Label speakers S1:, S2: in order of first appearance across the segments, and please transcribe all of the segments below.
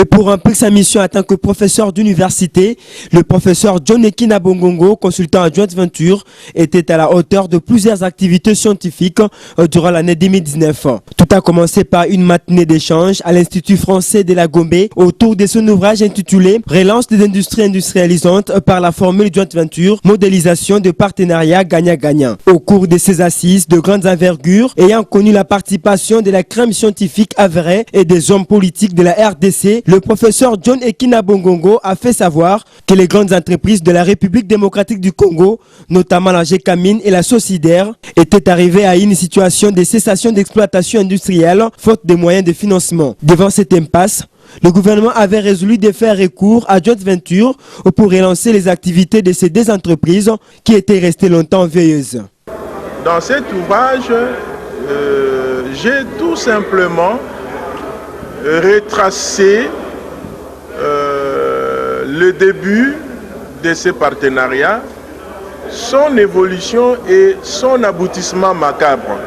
S1: Et pour remplir sa mission en tant que professeur d'université, le professeur John Ekina Bongongo, consultant à Joinventure, était à la hauteur de plusieurs activités scientifiques durant l'année 2019. Tout a commencé par une matinée d'échange à l'Institut français de la Gombe autour de son ouvrage intitulé « Relance des industries industrialisantes par la formule Joinventure, modélisation de partenariats gagnant-gagnant ». Au cours de ces assises de grandes envergures, ayant connu la participation de la crème scientifique avérée et des hommes politiques de la RDC, le professeur John Ekina Bongongo a fait savoir que les grandes entreprises de la République démocratique du Congo, notamment la Gécamine et la Socidaire, étaient arrivées à une situation de cessation d'exploitation industrielle faute de moyens de financement. Devant cette impasse, le gouvernement avait résolu de faire recours à Joinventure pour relancer les activités de ces deux entreprises qui étaient restées longtemps vieilleuses.
S2: Dans cet ouvrage, j'ai tout simplement retracer le début de ce partenariat, son évolution et son aboutissement macabre.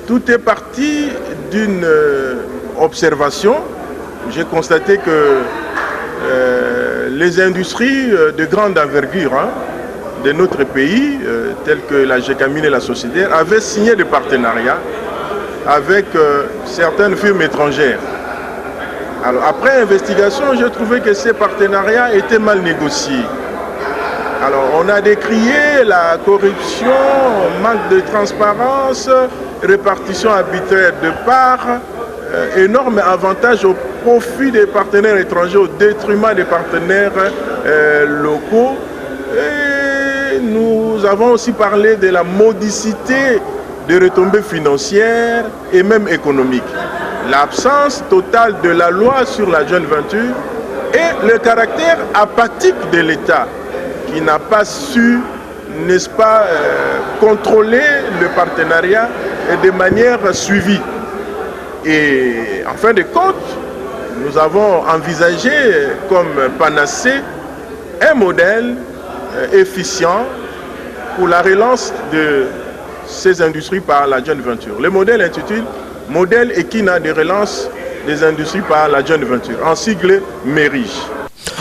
S2: Tout est parti d'une observation. J'ai constaté que les industries de grande envergure de notre pays, telles que la Gécamine et la Socidaire, avaient signé des partenariats avec certaines firmes étrangères. Alors, après investigation, j'ai trouvé que ces partenariats étaient mal négociés. Alors, on a décrié la corruption, manque de transparence, répartition arbitraire de parts, énormes avantages au profit des partenaires étrangers, au détriment des partenaires locaux. Et nous avons aussi parlé de la modicité des retombées financières et même économiques. L'absence totale de la loi sur la Joinventure et le caractère apathique de l'État qui n'a pas su, n'est-ce pas, contrôler le partenariat de manière suivie. Et en fin de compte, nous avons envisagé comme panacée un modèle efficient pour la relance de ces industries par la Joinventure. Le modèle intitulé « Modèle Ekina de relance des industries par la Joinventure », en sigle MERIJ.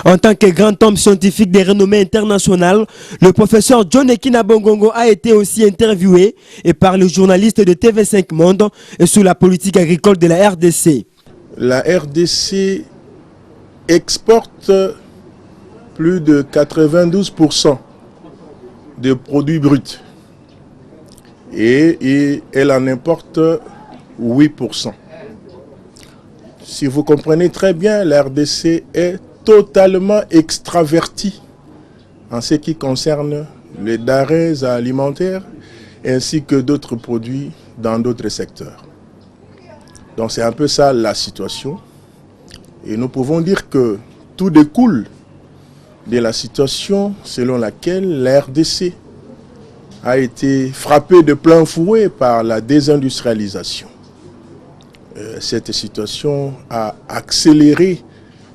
S1: En tant que grand homme scientifique de renommée internationale, le professeur John Ekina Bongongo a été aussi interviewé et par le journaliste de TV5 Monde sur la politique agricole de la RDC.
S2: La RDC exporte plus de 92% de produits bruts et elle en importe 8%. Si vous comprenez très bien, la RDC est totalement extravertie en ce qui concerne les denrées alimentaires ainsi que d'autres produits dans d'autres secteurs. Donc c'est un peu ça la situation. Et nous pouvons dire que tout découle de la situation selon laquelle la RDC a été frappée de plein fouet par la désindustrialisation. Cette situation a accéléré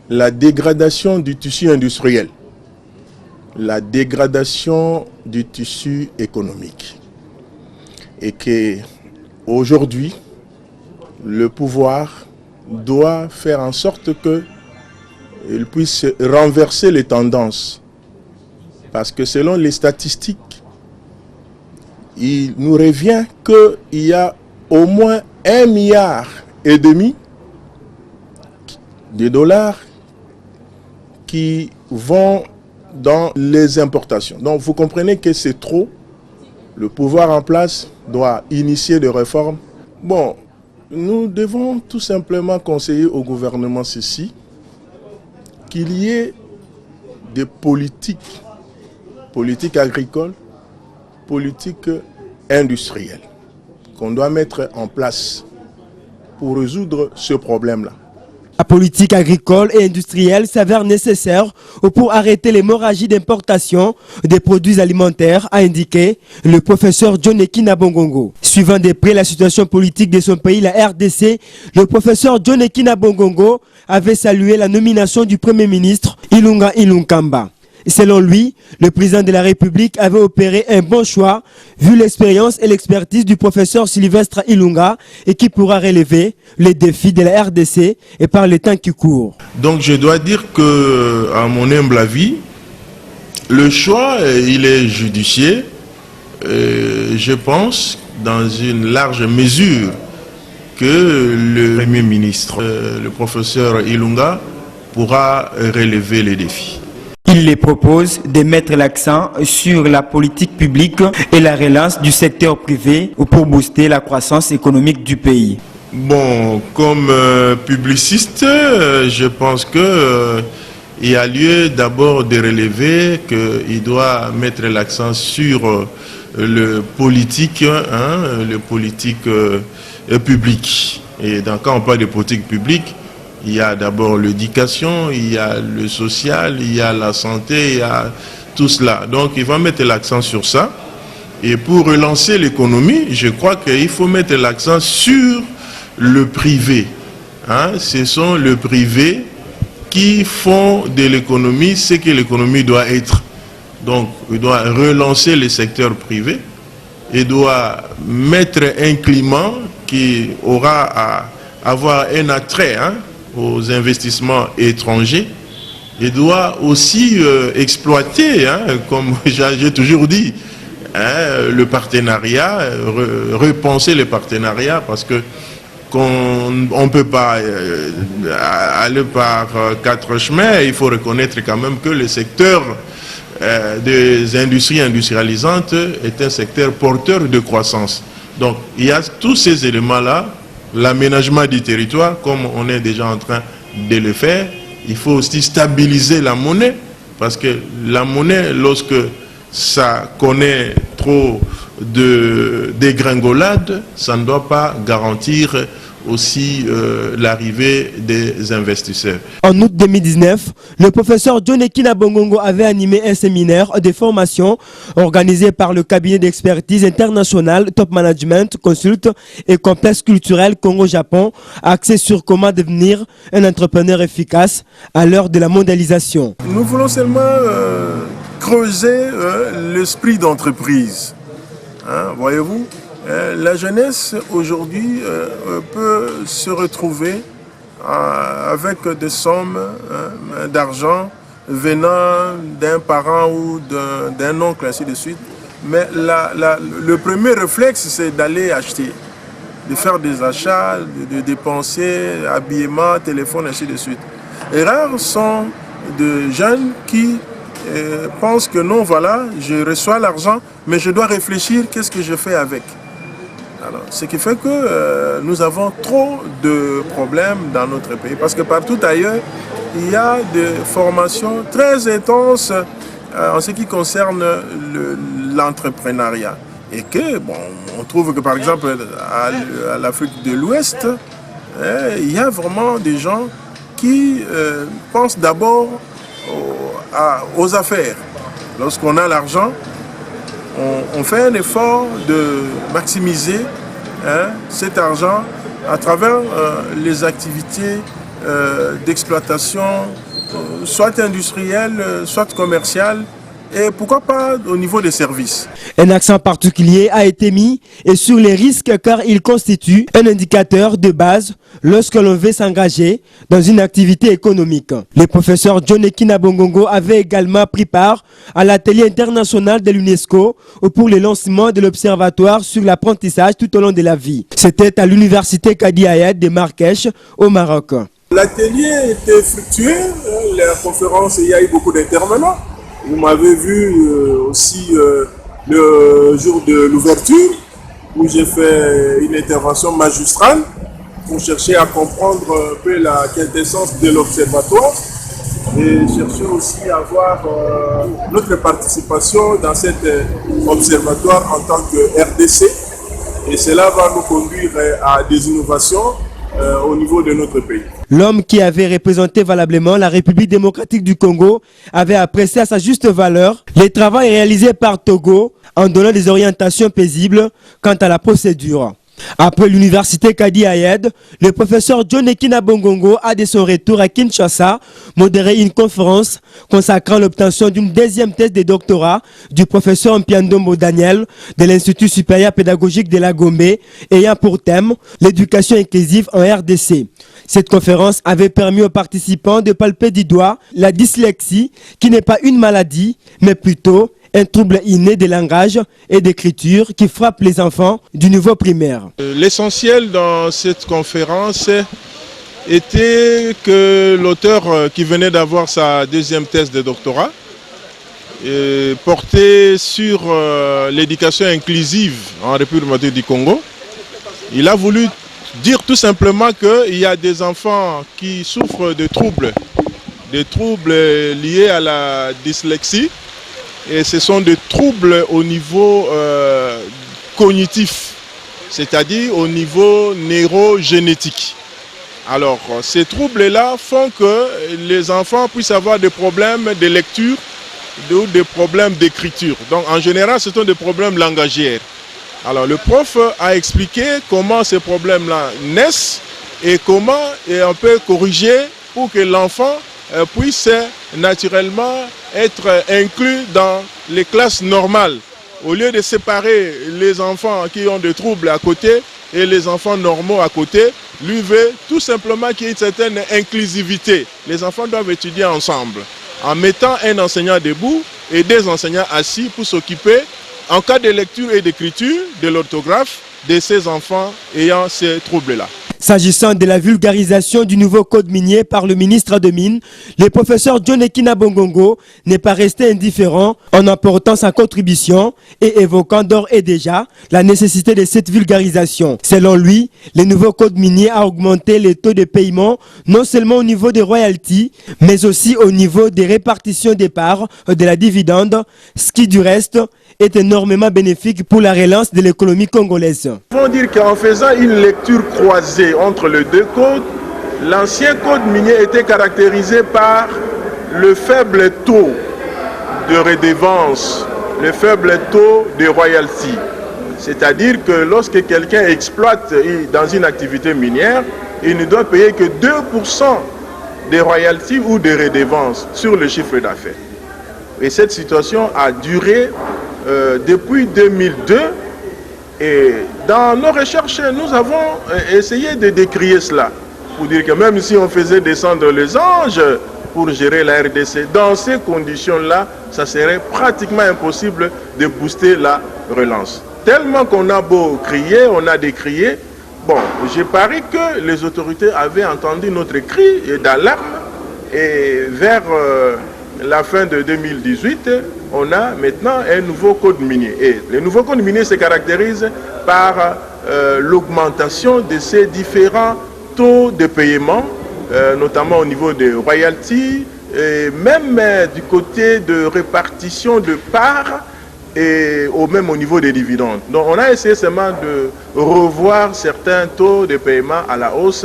S2: la dégradation du tissu industriel, la dégradation du tissu économique. Et qu'aujourd'hui, le pouvoir doit faire en sorte qu'il puisse renverser les tendances. Parce que selon les statistiques, il nous revient qu'il y a au moins 1,5 milliard de dollars qui vont dans les importations. Donc vous comprenez que c'est trop. Le pouvoir en place doit initier des réformes. Bon, nous devons tout simplement conseiller au gouvernement ceci, qu'il y ait des politiques agricoles, politiques industrielles, qu'on doit mettre en place pour résoudre ce problème-là.
S1: La politique agricole et industrielle s'avère nécessaire pour arrêter l'hémorragie d'importation des produits alimentaires, a indiqué le professeur John Ekina Bongongo. Suivant de près la situation politique de son pays, la RDC, le professeur John Ekina Bongongo avait salué la nomination du Premier ministre Ilunga Ilunkamba. Selon lui, le président de la République avait opéré un bon choix vu l'expérience et l'expertise du professeur Sylvestre Ilunga et qui pourra relever les défis de la RDC et par les temps qui courent.
S2: Donc je dois dire que, à mon humble avis, le choix, il est judicieux. Je pense, dans une large mesure, que le Premier ministre, le professeur Ilunga, pourra relever les défis.
S3: Il les propose de mettre l'accent sur la politique publique et la relance du secteur privé pour booster la croissance économique du pays.
S2: Bon, comme publiciste, je pense que il y a lieu d'abord de relever qu'il doit mettre l'accent sur le politique, le politique public. Et donc, quand on parle de politique publique, il y a d'abord l'éducation, il y a le social, il y a la santé, il y a tout cela. Donc, il va mettre l'accent sur ça. Et pour relancer l'économie, je crois qu'il faut mettre l'accent sur le privé. Ce sont le privé qui font de l'économie ce que l'économie doit être. Donc, il doit relancer le secteur privé. Il doit mettre un climat qui aura à avoir un attrait aux investissements étrangers. Il doit aussi exploiter, comme j'ai toujours dit, le partenariat, repenser les partenariats, parce que on ne peut pas aller par quatre chemins. Il faut reconnaître quand même que le secteur des industries industrialisantes est un secteur porteur de croissance. Donc il y a tous ces éléments-là, l'aménagement du territoire, comme on est déjà en train de le faire. Il faut aussi stabiliser la monnaie, parce que la monnaie, lorsque ça connaît trop de dégringolade, ça ne doit pas garantir aussi l'arrivée des investisseurs.
S1: En août 2019, le professeur John Ekina Bongongo avait animé un séminaire de formation organisé par le cabinet d'expertise international Top Management Consult et Complexe culturel Congo-Japon, axé sur comment devenir un entrepreneur efficace à l'heure de la mondialisation.
S4: Nous voulons seulement creuser l'esprit d'entreprise. Voyez-vous, la jeunesse aujourd'hui peut se retrouver avec des sommes d'argent venant d'un parent ou d'un oncle, ainsi de suite. Mais le premier réflexe, c'est d'aller acheter, de faire des achats, de dépenser, habillement, téléphone, ainsi de suite. Et rares sont de jeunes qui pensent que non, voilà, je reçois l'argent, mais je dois réfléchir, qu'est-ce que je fais avec? Alors, ce qui fait que nous avons trop de problèmes dans notre pays, parce que partout ailleurs, il y a des formations très intenses en ce qui concerne l'entrepreneuriat. Et que, bon, on trouve que par exemple à l'Afrique de l'Ouest, il y a vraiment des gens qui pensent d'abord aux affaires. Lorsqu'on a l'argent, on fait un effort de maximiser cet argent à travers les activités d'exploitation, soit industrielles, soit commerciales, et pourquoi pas au niveau des services.
S1: Un accent particulier a été mis et sur les risques, car ils constituent un indicateur de base lorsque l'on veut s'engager dans une activité économique. Le professeur John Ekina Bongongo avait également pris part à l'atelier international de l'UNESCO pour le lancement de l'observatoire sur l'apprentissage tout au long de la vie. C'était à l'université Kadi Hayat de Marrakech au Maroc.
S4: L'atelier était fructueux, la conférence, il y a eu beaucoup d'intervenants. Vous m'avez vu aussi le jour de l'ouverture, où j'ai fait une intervention magistrale pour chercher à comprendre un peu la quintessence de l'observatoire et chercher aussi à avoir notre participation dans cet observatoire en tant que RDC. Et cela va nous conduire à des innovations au niveau de notre pays.
S1: L'homme qui avait représenté valablement la République démocratique du Congo avait apprécié à sa juste valeur les travaux réalisés par Togo en donnant des orientations paisibles quant à la procédure. Après l'université Kadi Ayed, le professeur John Ekina Bongongo a de son retour à Kinshasa modéré une conférence consacrant l'obtention d'une deuxième thèse de doctorat du professeur Mpiandombo Daniel de l'Institut supérieur pédagogique de la Gombe ayant pour thème l'éducation inclusive en RDC. Cette conférence avait permis aux participants de palper du doigt la dyslexie qui n'est pas une maladie mais plutôt un trouble inné de langage et d'écriture qui frappe les enfants du niveau primaire.
S2: L'essentiel dans cette conférence était que l'auteur qui venait d'avoir sa deuxième thèse de doctorat portait sur l'éducation inclusive en République démocratique du Congo. Il a voulu dire tout simplement qu'il y a des enfants qui souffrent de troubles liés à la dyslexie. Et ce sont des troubles au niveau cognitif, c'est-à-dire au niveau neurogénétique. Alors, ces troubles-là font que les enfants puissent avoir des problèmes de lecture ou des problèmes d'écriture. Donc, en général, ce sont des problèmes langagiers. Alors, le prof a expliqué comment ces problèmes-là naissent et comment on peut corriger pour que l'enfant puisse naturellement être inclus dans les classes normales. Au lieu de séparer les enfants qui ont des troubles à côté et les enfants normaux à côté, lui veut tout simplement qu'il y ait une certaine inclusivité. Les enfants doivent étudier ensemble, en mettant un enseignant debout et des enseignants assis pour s'occuper, en cas de lecture et d'écriture, de l'orthographe de ces enfants ayant ces troubles-là.
S1: S'agissant de la vulgarisation du nouveau code minier par le ministre de Mines, le professeur John Ekina Bongongo n'est pas resté indifférent en apportant sa contribution et évoquant d'ores et déjà la nécessité de cette vulgarisation. Selon lui, le nouveau code minier a augmenté les taux de paiement non seulement au niveau des royalties, mais aussi au niveau des répartitions des parts de la dividende, ce qui du reste est énormément bénéfique pour la relance de l'économie congolaise.
S2: Il faut dire qu'en faisant une lecture croisée entre les deux codes, l'ancien code minier était caractérisé par le faible taux de redevance, le faible taux de royalties. C'est-à-dire que lorsque quelqu'un exploite dans une activité minière, il ne doit payer que 2% des royalties ou des redevances sur le chiffre d'affaires. Et cette situation a duré depuis 2002 et dans nos recherches, nous avons essayé de décrier cela pour dire que même si on faisait descendre les anges pour gérer la RDC, dans ces conditions-là, ça serait pratiquement impossible de booster la relance. Tellement qu'on a beau crier, on a décrié, bon, j'ai parié que les autorités avaient entendu notre cri d'alarme et vers la fin de 2018, on a maintenant un nouveau code minier. Et le nouveau code minier se caractérise par l'augmentation de ces différents taux de paiement, notamment au niveau des royalties, et même du côté de répartition de parts et même au niveau des dividendes. Donc on a essayé seulement de revoir certains taux de paiement à la hausse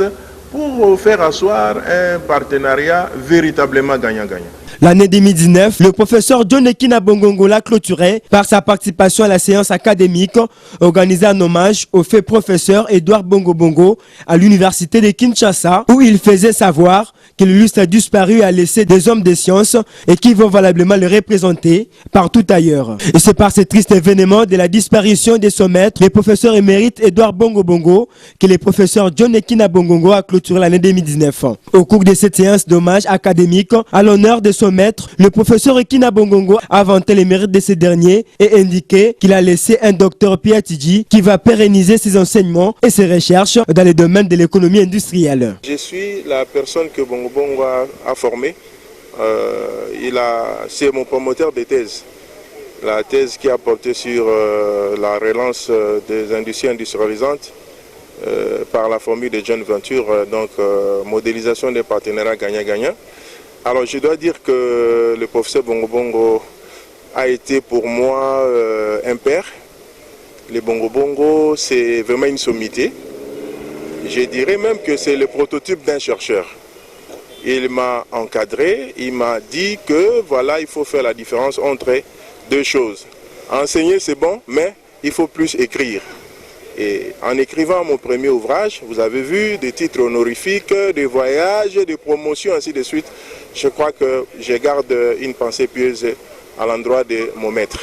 S2: pour faire asseoir un partenariat véritablement gagnant-gagnant.
S1: L'année 2019, le professeur John Ekina Bongongo l'a clôturé par sa participation à la séance académique organisée en hommage au fait professeur Edouard Bongo Bongo à l'université de Kinshasa, où il faisait savoir que l'illustre disparu a laissé des hommes de science et qui vont valablement le représenter partout ailleurs. Et c'est par ce triste événement de la disparition de son maître, le professeur émérite Edouard Bongo Bongo, que le professeur John Ekina Bongongo a clôturé l'année 2019. Au cours de cette séance d'hommage académique, à l'honneur de son maître, le professeur Ekina Bongongo a vanté les mérites de ce dernier et indiqué qu'il a laissé un docteur PhD qui va pérenniser ses enseignements et ses recherches dans les domaines de l'économie industrielle.
S2: Je suis la personne que Bongo Bongo a formée. C'est mon promoteur de thèse. La thèse qui a porté sur la relance des industries industrialisantes par la formule de John Venture, donc modélisation des partenariats gagnant-gagnant. Alors je dois dire que le professeur Bongo Bongo a été pour moi un père. Le Bongo Bongo, c'est vraiment une sommité. Je dirais même que c'est le prototype d'un chercheur. Il m'a encadré, il m'a dit que voilà, il faut faire la différence entre deux choses. Enseigner c'est bon, mais il faut plus écrire. Et en écrivant mon premier ouvrage, vous avez vu des titres honorifiques, des voyages, des promotions, ainsi de suite. Je crois que je garde une pensée pieuse à l'endroit de mon maître.